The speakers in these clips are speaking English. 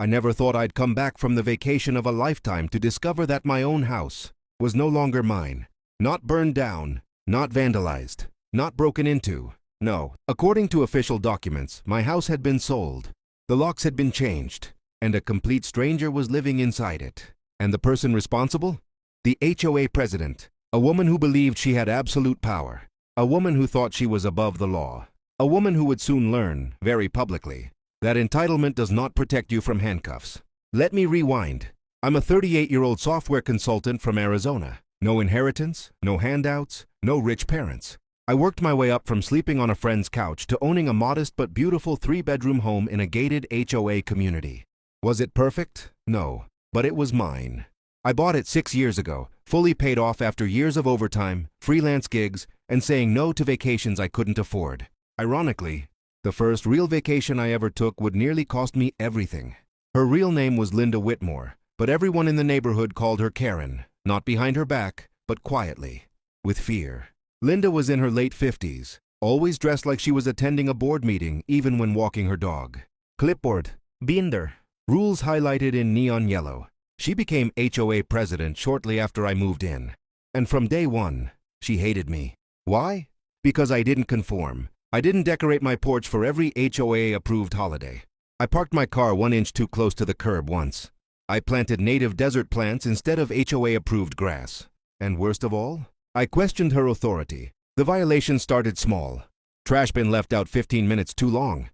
I never thought I'd come back from the vacation of a lifetime to discover that my own house was no longer mine. Not burned down, not vandalized, not broken into. No, according to official documents, my house had been sold. The locks had been changed, and a complete stranger was living inside it. And the person responsible? The HOA president, a woman who believed she had absolute power, a woman who thought she was above the law, a woman who would soon learn, very publicly, that entitlement does not protect you from handcuffs. Let me rewind. I'm a 38-year-old software consultant from Arizona. No inheritance, no handouts, no rich parents. I worked my way up from sleeping on a friend's couch to owning a modest but beautiful 3-bedroom home in a gated HOA community. Was it perfect? No, but it was mine. I bought it 6 years ago, fully paid off after years of overtime, freelance gigs, and saying no to vacations I couldn't afford. Ironically, the first real vacation I ever took would nearly cost me everything. Her real name was Linda Whitmore, but everyone in the neighborhood called her Karen, not behind her back, but quietly, with fear. Linda was in her late 50s, always dressed like she was attending a board meeting even when walking her dog. Clipboard, binder, rules highlighted in neon yellow. She became HOA president shortly after I moved in. And from day one, she hated me. Why? Because I didn't conform. I didn't decorate my porch for every HOA-approved holiday. I parked my car 1 inch too close to the curb once. I planted native desert plants instead of HOA-approved grass. And worst of all, I questioned her authority. The violation started small. Trash bin left out 15 minutes too long.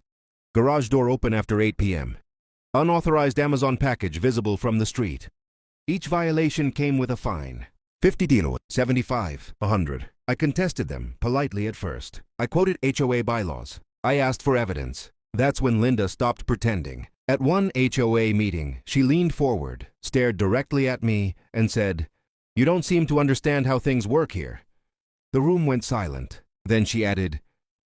Garage door open after 8 p.m. Unauthorized Amazon package visible from the street. Each violation came with a fine. 50 dilo, 75, 100. I contested them, politely at first. I quoted HOA bylaws. I asked for evidence. That's when Linda stopped pretending. At one HOA meeting, she leaned forward, stared directly at me, and said, "You don't seem to understand how things work here." The room went silent. Then she added,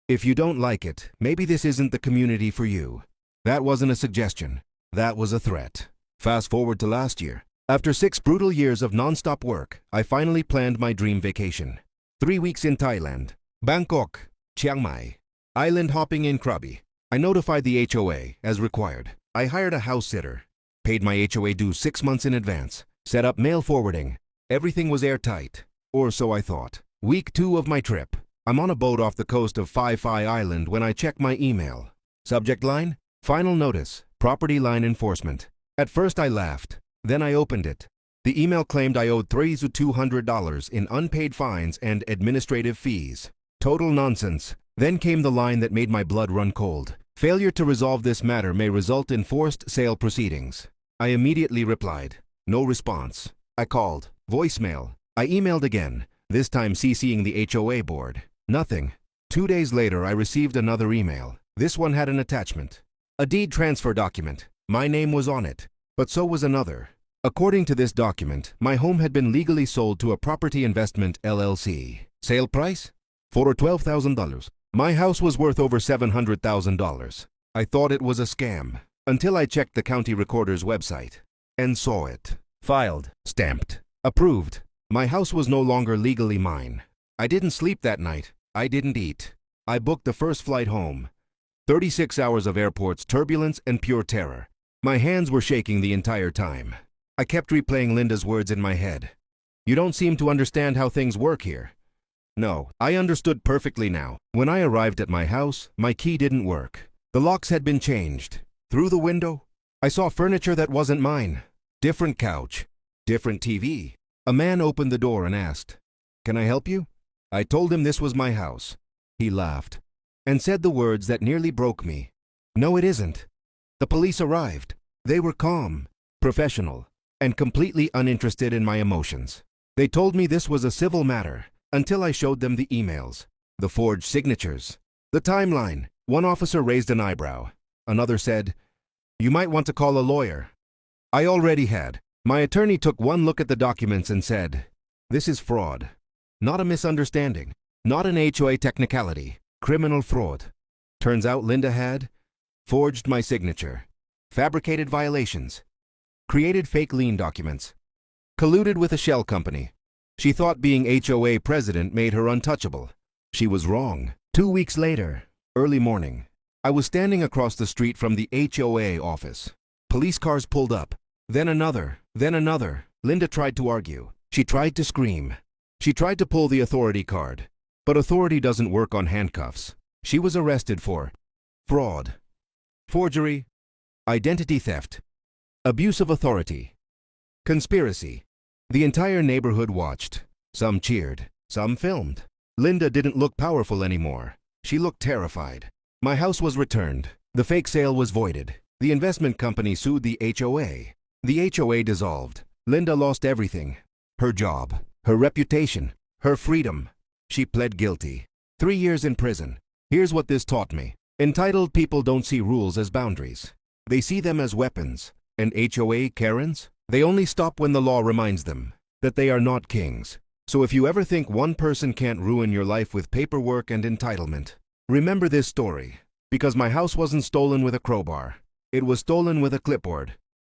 "If you don't like it, maybe this isn't the community for you." That wasn't a suggestion. That was a threat. Fast forward to last year. After 6 brutal years of nonstop work, I finally planned my dream vacation. 3 weeks in Thailand, Bangkok, Chiang Mai, island hopping in Krabi. I notified the HOA as required. I hired a house sitter, paid my HOA dues 6 months in advance, set up mail forwarding. Everything was airtight, or so I thought. Week 2 of my trip. I'm on a boat off the coast of Phi Phi Island when I check my email. Subject line, final notice, property line enforcement. At first I laughed, then I opened it. The email claimed I owed $3,200 in unpaid fines and administrative fees. Total nonsense. Then came the line that made my blood run cold. Failure to resolve this matter may result in forced sale proceedings. I immediately replied. No response. I called. Voicemail. I emailed again, this time CCing the HOA board. Nothing. 2 days later, I received another email. This one had an attachment. A deed transfer document. My name was on it, but so was another. According to this document, my home had been legally sold to a property investment LLC. Sale price? For $12,000. My house was worth over $700,000. I thought it was a scam, until I checked the county recorder's website and saw it. Filed, stamped, approved. My house was no longer legally mine. I didn't sleep that night. I didn't eat. I booked the first flight home. 36 hours of airports, turbulence, and pure terror. My hands were shaking the entire time. I kept replaying Linda's words in my head. You don't seem to understand how things work here. No, I understood perfectly now. When I arrived at my house, my key didn't work. The locks had been changed. Through the window, I saw furniture that wasn't mine. Different couch, different TV. A man opened the door and asked, "Can I help you?" I told him this was my house. He laughed and said the words that nearly broke me. "No, it isn't." The police arrived. They were calm, professional, and completely uninterested in my emotions. They told me this was a civil matter until I showed them the emails, the forged signatures, the timeline. One officer raised an eyebrow. Another said, "You might want to call a lawyer." I already had. My attorney took one look at the documents and said, "This is fraud. Not a misunderstanding. Not an HOA technicality. Criminal fraud." Turns out Linda had forged my signature, fabricated violations, created fake lien documents, colluded with a shell company. She thought being HOA president made her untouchable. She was wrong. 2 weeks later, early morning, I was standing across the street from the HOA office. Police cars pulled up. Then another. Then another. Linda tried to argue. She tried to scream. She tried to pull the authority card. But authority doesn't work on handcuffs. She was arrested for fraud, forgery, identity theft, abuse of authority, conspiracy. The entire neighborhood watched. Some cheered. Some filmed. Linda didn't look powerful anymore. She looked terrified. My house was returned. The fake sale was voided. The investment company sued the HOA. The HOA dissolved. Linda lost everything. Her job, her reputation, her freedom. She pled guilty. 3 years in prison. Here's what this taught me. Entitled people don't see rules as boundaries. They see them as weapons. And HOA Karens? They only stop when the law reminds them that they are not kings. So if you ever think one person can't ruin your life with paperwork and entitlement, remember this story. Because my house wasn't stolen with a crowbar. It was stolen with a clipboard.